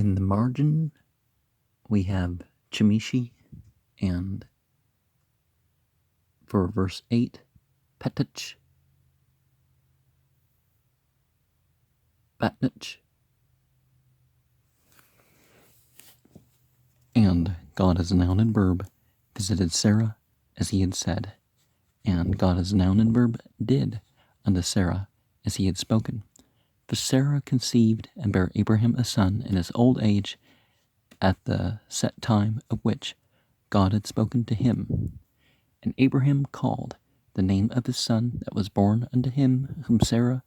In the margin, we have Chimishi, and for verse 8, Pentateuch, Batnich, and God as a noun and verb visited Sarah as he had said, and God as a noun and verb did unto Sarah as he had spoken. For Sarah conceived and bare Abraham a son in his old age at the set time of which God had spoken to him. And Abraham called the name of his son that was born unto him, whom Sarah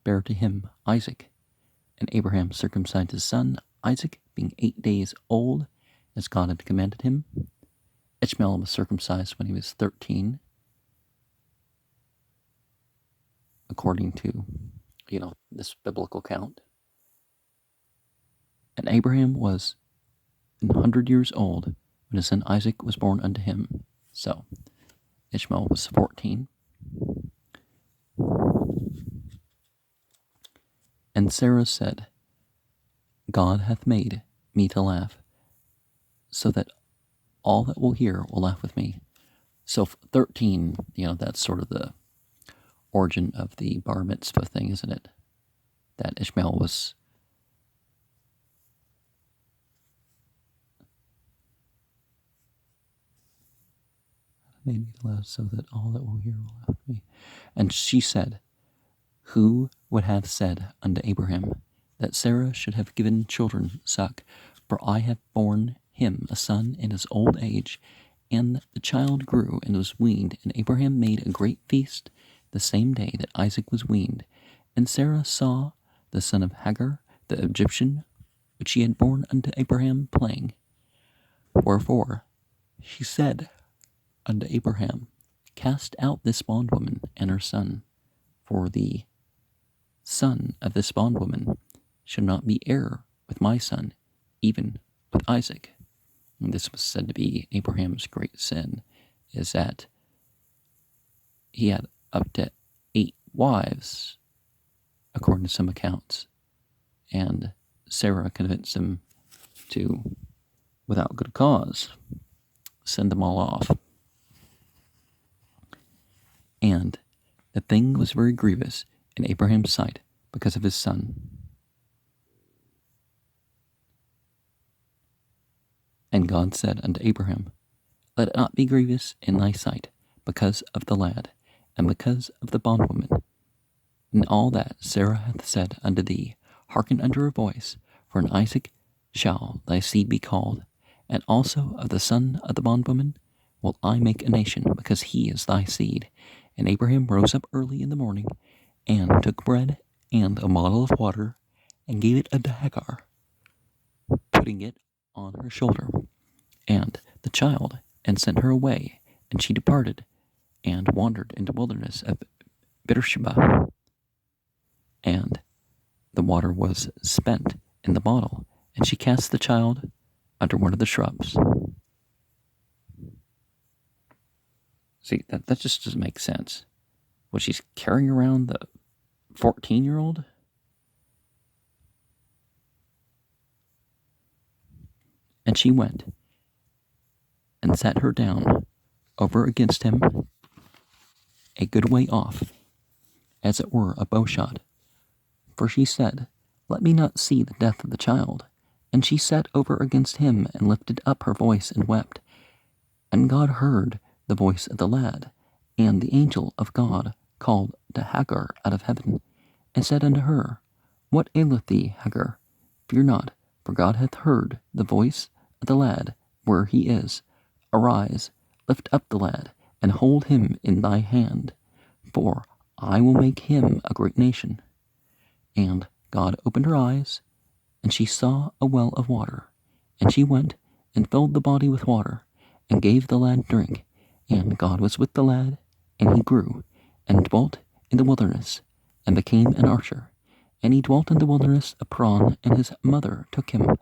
bare to him, Isaac. And Abraham circumcised his son Isaac, being 8 days old, as God had commanded him. Ishmael was circumcised when he was 13, according to, this biblical count. And Abraham was 100 years old when his son Isaac was born unto him. So, Ishmael was 14. And Sarah said, God hath made me to laugh, so that all that will hear will laugh with me. So 13, that's sort of the origin of the bar mitzvah thing, isn't it? That Ishmael was made me to laugh, so that all that will hear will laugh with me. And she said, who would have said unto Abraham that Sarah should have given children suck? For I have borne him a son in his old age. And the child grew and was weaned, and Abraham made a great feast the same day that Isaac was weaned. And Sarah saw the son of Hagar, the Egyptian, which she had borne unto Abraham, playing. Wherefore she said unto Abraham, cast out this bondwoman and her son, for the son of this bondwoman shall not be heir with my son, even with Isaac. And this was said to be Abraham's great sin, is that he had up to 8 wives, according to some accounts, and Sarah convinced him to, without good cause, send them all off. And the thing was very grievous in Abraham's sight because of his son. And God said unto Abraham, let it not be grievous in thy sight because of the lad, and because of the bondwoman. In all that Sarah hath said unto thee, hearken unto her voice, for in Isaac shall thy seed be called, and also of the son of the bondwoman will I make a nation, because he is thy seed. And Abraham rose up early in the morning, and took bread and a bottle of water, and gave it unto Hagar, putting it on her shoulder, and the child, and sent her away, and she departed, and wandered in the wilderness of Beersheba. And the water was spent in the bottle, and she cast the child under one of the shrubs. See, that just doesn't make sense. Was she carrying around the 14-year-old? And she went and sat her down over against him a good way off, as it were a bowshot. For she said, let me not see the death of the child. And she sat over against him, and lifted up her voice, and wept. And God heard the voice of the lad, and the angel of God called to Hagar out of heaven, and said unto her, what aileth thee, Hagar? Fear not, for God hath heard the voice of the lad where he is. Arise, lift up the lad, and hold him in thy hand, for I will make him a great nation. And God opened her eyes, and she saw a well of water. And she went and filled the body with water, and gave the lad drink. And God was with the lad, and he grew, and dwelt in the wilderness, and became an archer. And he dwelt in the wilderness of Paran, and his mother took him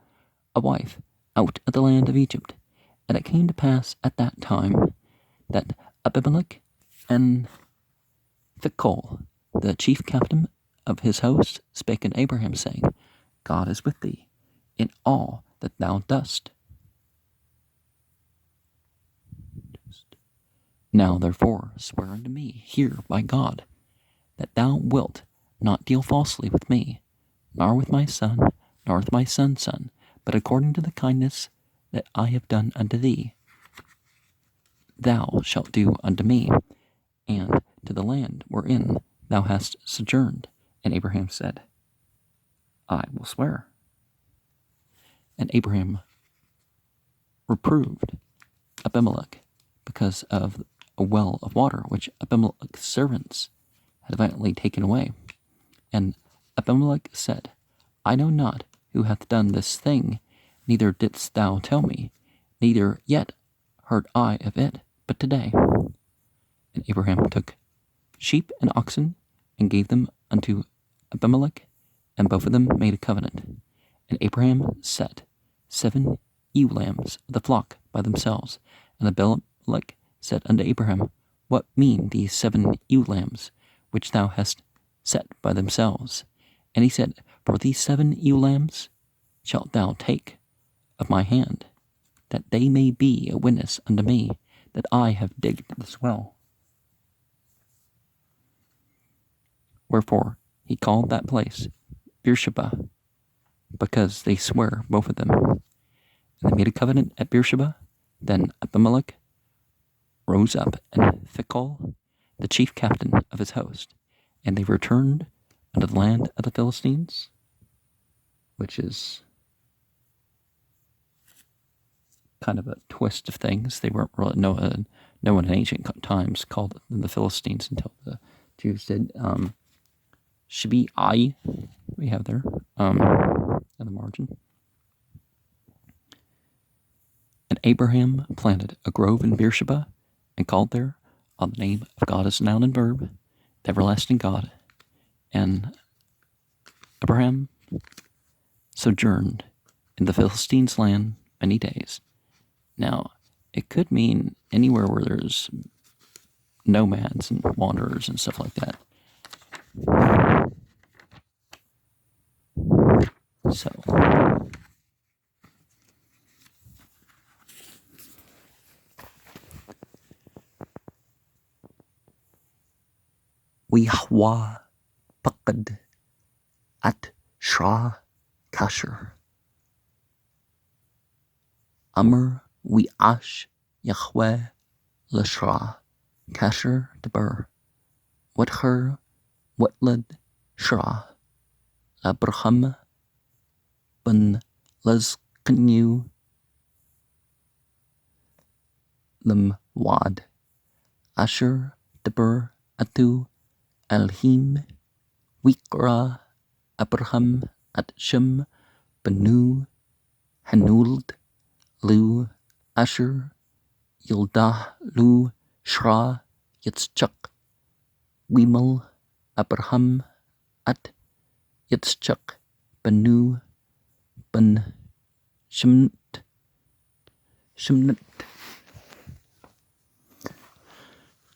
a wife out of the land of Egypt. And it came to pass at that time that Abimelech and Phicol, the chief captain of his host, spake unto Abraham, saying, God is with thee, in all that thou dost. Now therefore swear unto me here by God, that thou wilt not deal falsely with me, nor with my son, nor with my son's son, but according to the kindness that I have done unto thee, thou shalt do unto me, and to the land wherein thou hast sojourned. And Abraham said, I will swear. And Abraham reproved Abimelech because of a well of water which Abimelech's servants had violently taken away. And Abimelech said, I know not who hath done this thing, neither didst thou tell me, neither yet heard I of it, but today. And Abraham took sheep and oxen, and gave them unto Abimelech, and both of them made a covenant. And Abraham set 7 ewe lambs of the flock by themselves. And Abimelech said unto Abraham, What mean these 7 ewe lambs, which thou hast set by themselves? And he said, For these 7 ewe lambs shalt thou take of my hand, that they may be a witness unto me that I have digged this well. Wherefore he called that place Beersheba, because they swear both of them. And they made a covenant at Beersheba. Then Abimelech rose up, and Phicol, the chief captain of his host, and they returned unto the land of the Philistines, which is kind of a twist of things. They weren't really, no one in ancient times called them the Philistines until the Jews did. Shibi-ai, we have there, in the margin. And Abraham planted a grove in Beersheba, and called there on the name of God as noun and verb, the everlasting God. And Abraham sojourned in the Philistines' land many days. Now, it could mean anywhere where there's nomads and wanderers and stuff like that. So, we hwa pakad at shra kasher. Amr we ash Yahweh l'shra kasher deber. What her watlad shra Abraham ben Lezkenu lim wad Asher deber atu Alhim Wikra Abraham at Shem Benu Hanuld Lu Asher Yildah Lu Shra Yitzchak Wimel Abraham at Yitzchak Benu Ben Shemnat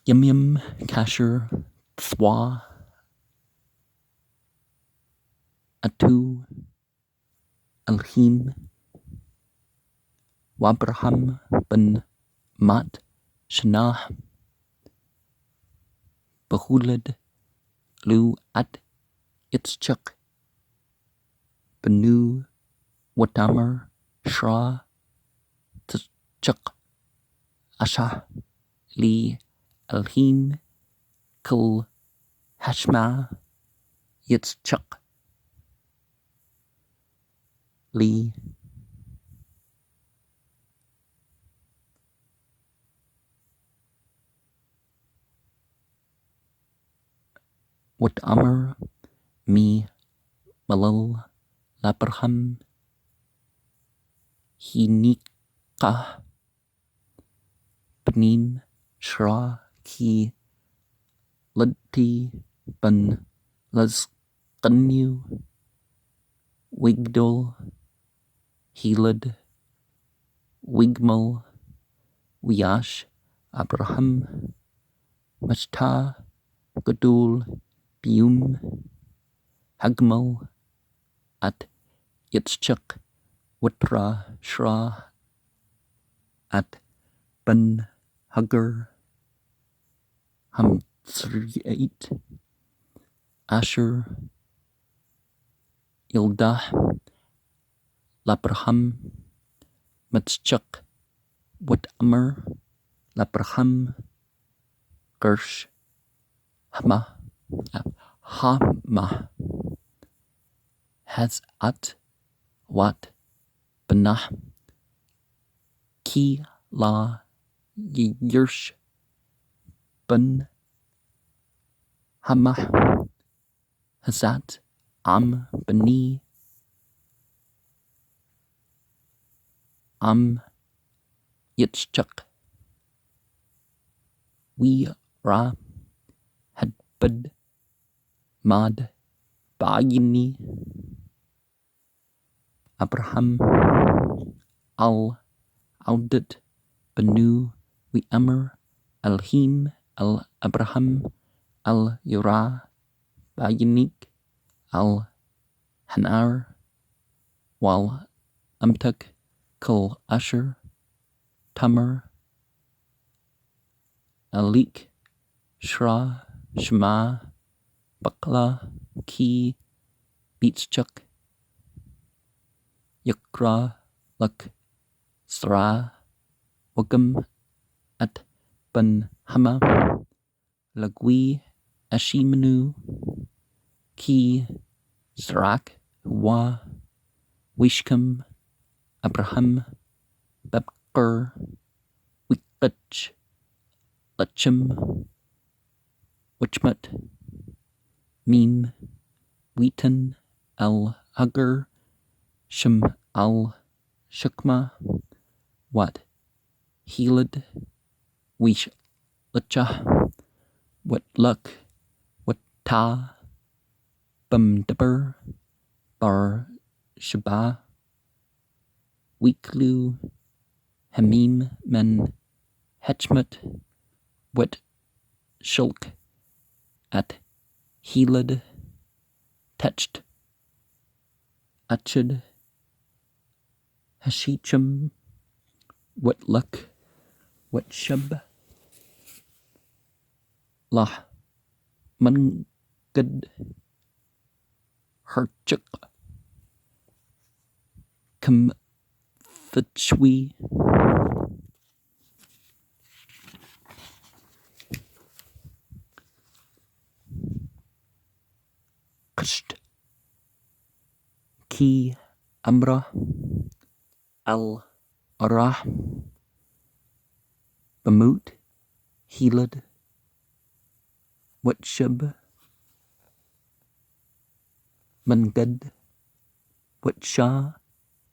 Yimyim Kasher Thwa Atu Alhim Wabraham ben Mat Shanah Behulad Lu at Yitzchak Benu Watamer Shra Tchak Asha Li Alhim Kul Hashma Yitzchak Li Watamer Mi Malal Labraham Hinika Benim Shra Ki Ladti Ben Lazkanu Wigdol Helad Wigmal Wiash Abraham Mashta Gadul Bium Hagmal at Yitzchak Witra Shra at Ben Hagar Hamtzriat Asher Ildah Labraham Mitzchuk Wat Amr Labraham Gersh Hama Hazat Wat Benah Ki La Yersh Ben Hamah Hazat Am Bani Am Yitzchak We Ra Hadbad Mad Ba'yini Abraham Al Audat Banu We Amr Alhim Al Abraham Al Yura Bayanik Al Hanar Wal Amtak Kul Asher Tamar Alik Shra Shema Bakla Ki Beatschuk Yakra Lak Sra Wagam At Ben Hama Lagwi Ashimanu Ki Zrak Wa Wishkam Abraham Babker Wikach Lachim Wichmat Mim Wheaton Al Hagar Shem Al Shukma Wat Helid Wish Lacha Wat Luck Wat Ta Bumdaber Bar Shaba Weeklu Hamim Men Hetchmut Wat Shulk At Helid Tetched Achid Hashichum Wat Luck Wat Shub Lah Mungad Harchuk Kam Fitchwi Kusht Ki Amra Al Arah Bamut Helid Watshub Mungad Watsha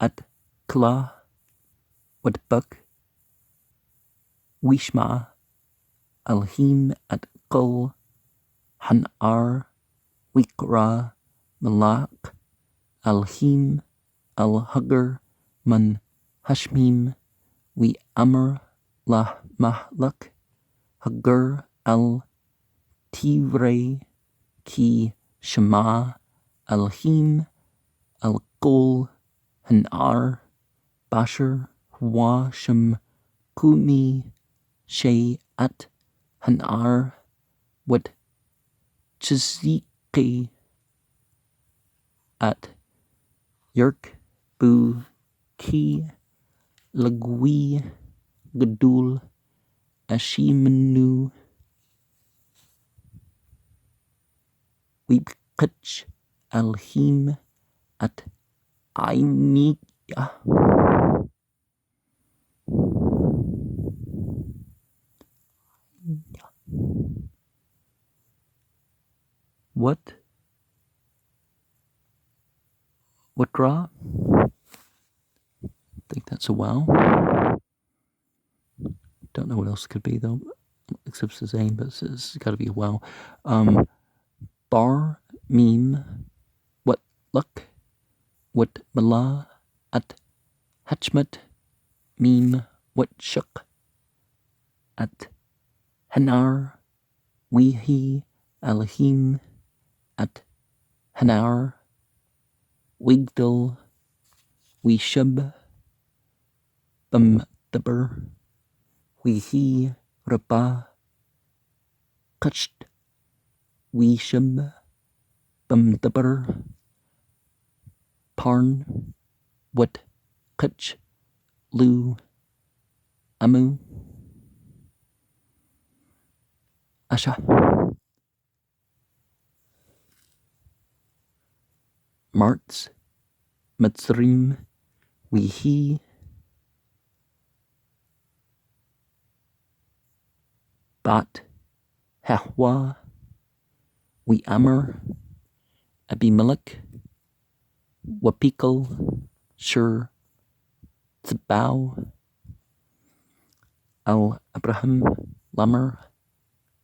At Kla Watbuk Wishma Alhim At Kul Hanar Wikra Malak Alhim Al-Hagar Man Hashmim We Amr Lah Mahlak Hagar Al-Tivre Ki Shema Alhim Al-Qul Hanar Basher Wa Shem Kumi Shay At Hanar Wat Chiziki At Yerk Bu Ki Lagwi Gadul Ashimanu Wibkach Alhim At Ainiya What draw? I think that's a well. Don't know what else it could be though, except it's Zane, but it's got to be a well. Bar Meme What Luck What Mala At Hatchmet Meme What Shuk At Hanar Wehi Alahim At Hanar Wigdal we shub Pentateuch, we he raba kutcht, we shub Pentateuch, parn what kutch lu amu asha marts mitzrim, we he bat hahwa, we amr Abimelech, wapikal shur tzbau, al Abraham lamer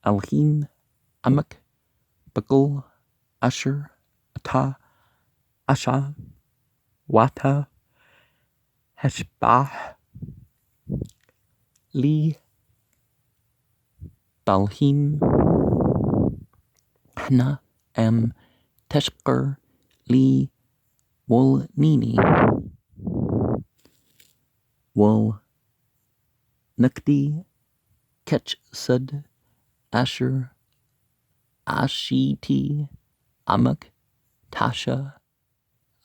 alhim amak bakul asher ata asha wata heshbah li balhim hna am teshker li wol nini wol nakdi ketch sud asher ashiti amak tasha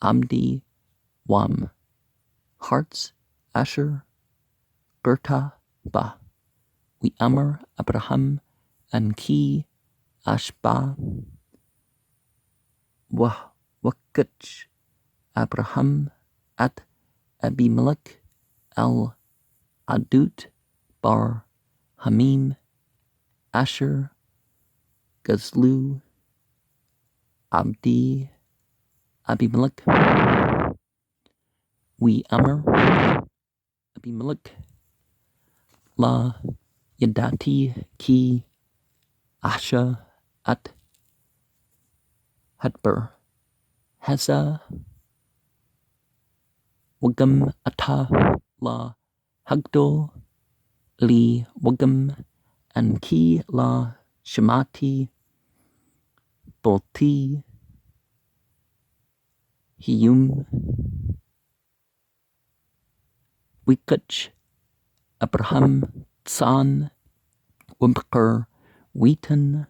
amdi wam hearts asher gerta ba, we amr Abraham anki ashba wakach Abraham at Abimelech al adut bar hamim asher gazlu abdi Abimelech, we amr Abimelech la yadati ki asha at hadber haza wagam ata la hagdol li wagam anki la shamati bolti hiyum wikach Abraham tsan wimker wheaton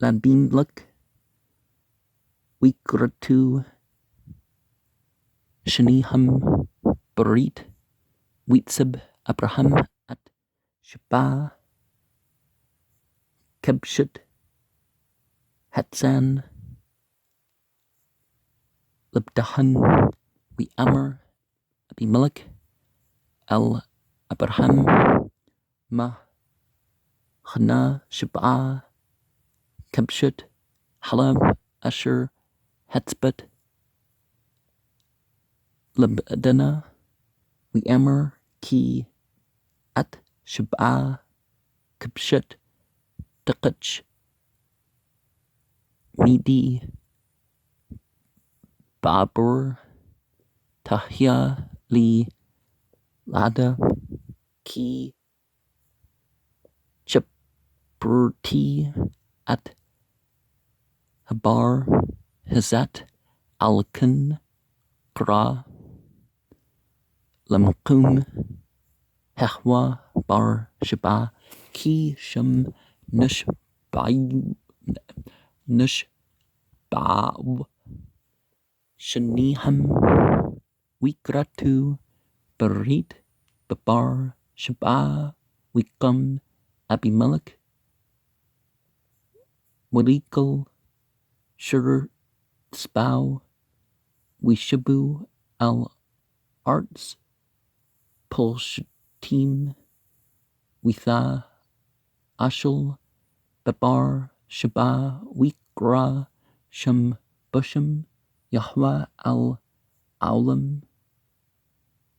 Labimelech wikratu shaniham barit witsib Abraham at shaba kebshit hatzan libdahan, we amr Abimelech al Abraham ma chna shaba kebshit halab asher hetzbet libdana, we amr ki at shaba kebshit takach midi babur tahya li lada ki chapurti at habar hazat alkan kra lamkum hahwa bar shaba ki sham nushbaw shaniham wikratu barit babar shaba wikam Abimelech walikal shur spow wishabu al arts polshtim witha ashul babar shaba wikra sham busham Yahweh al aulam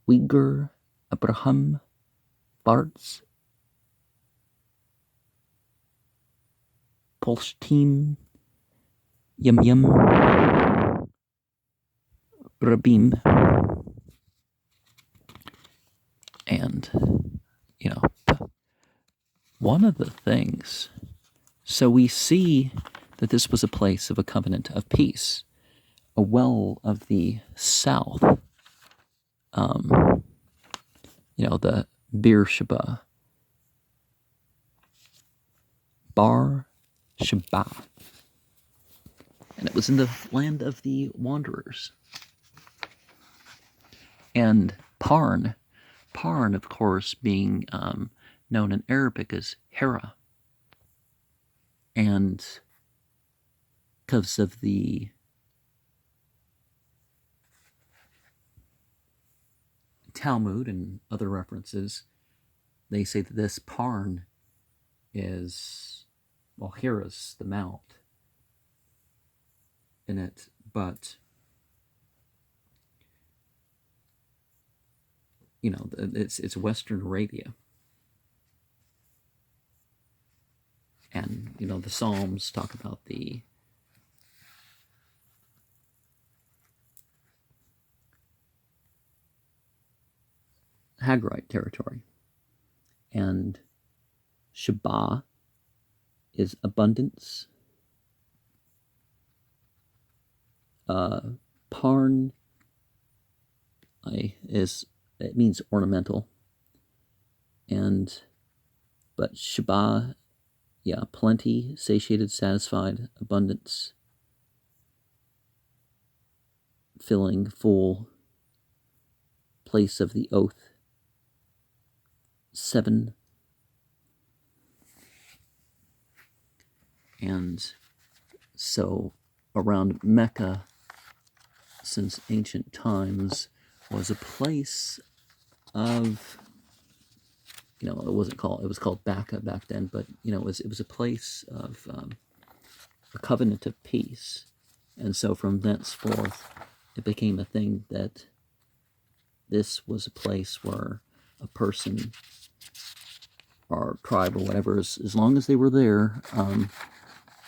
Uyghur Abraham Bartz Polshtim Yum Rabim. And, one of the things, so we see that this was a place of a covenant of peace. a well of the south, the Beersheba, Bar Sheba, and it was in the land of the wanderers. And Parn, of course, being known in Arabic as Hera, and because of the Talmud and other references, they say that this Parn is, well, Hera's the mount in it, but it's Western Arabia, and the Psalms talk about the Hagarite territory, and Sheba is abundance. Parn it means ornamental, but Sheba, plenty, satiated, satisfied, abundance, filling, full, place of the oath, 7. And so around Mecca, since ancient times, was a place of, it was called Bacca back then, but it was a place of a covenant of peace. And so from thenceforth it became a thing that this was a place where a person or tribe or whatever, as long as they were there,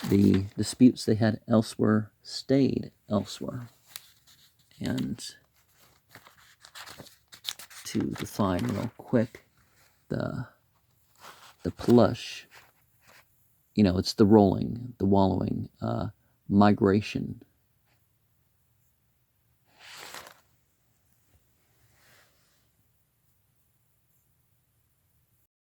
the disputes they had elsewhere stayed elsewhere. And to define real quick, the plush, it's the rolling, the wallowing, migration,